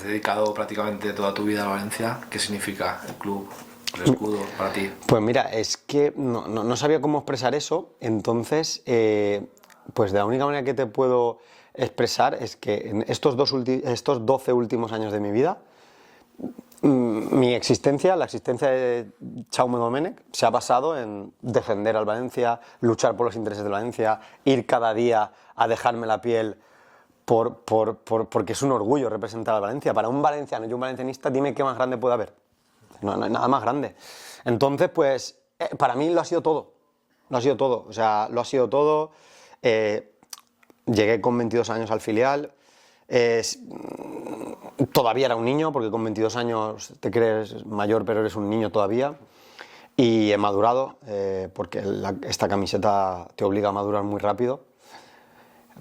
has dedicado prácticamente toda tu vida a Valencia. ¿Qué significa el club, el escudo para ti? Pues mira, es que no sabía cómo expresar eso, entonces, pues de la única manera que te puedo expresar es que en estos 12 últimos años de mi vida, mi existencia, la existencia de Jaume Domènech, se ha basado en defender al Valencia, luchar por los intereses del Valencia, ir cada día a dejarme la piel porque es un orgullo representar al Valencia. Para un valenciano y un valencianista, dime qué más grande puede haber. No hay nada más grande. Entonces, pues, para mí lo ha sido todo. Lo ha sido todo. O sea, lo ha sido todo. Llegué con 22 años al filial. Todavía era un niño, porque con 22 años te crees mayor, pero eres un niño todavía. Y he madurado, porque esta camiseta te obliga a madurar muy rápido.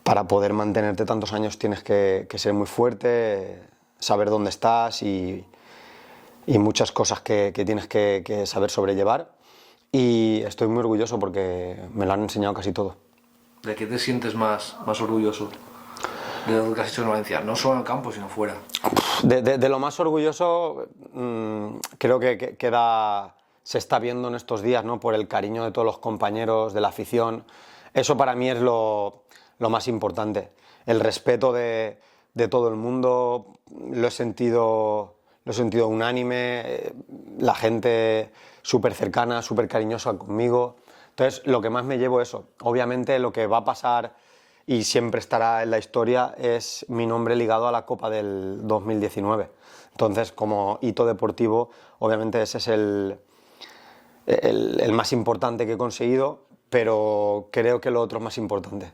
Para poder mantenerte tantos años tienes que ser muy fuerte, saber dónde estás y muchas cosas que tienes que saber sobrellevar. Y estoy muy orgulloso porque me lo han enseñado casi todo. ¿De qué te sientes más orgulloso de lo que has hecho en Valencia? No solo en el campo, sino fuera. De lo más orgulloso, creo que se está viendo en estos días, ¿no? Por el cariño de todos los compañeros, de la afición. Eso para mí es lo más importante. El respeto de todo el mundo, lo he sentido unánime, la gente súper cercana, súper cariñosa conmigo. Entonces, lo que más me llevo es eso. Obviamente, lo que va a pasar y siempre estará en la historia es mi nombre ligado a la Copa del 2019. Entonces, como hito deportivo, obviamente ese es el más importante que he conseguido, pero creo que lo otro es más importante.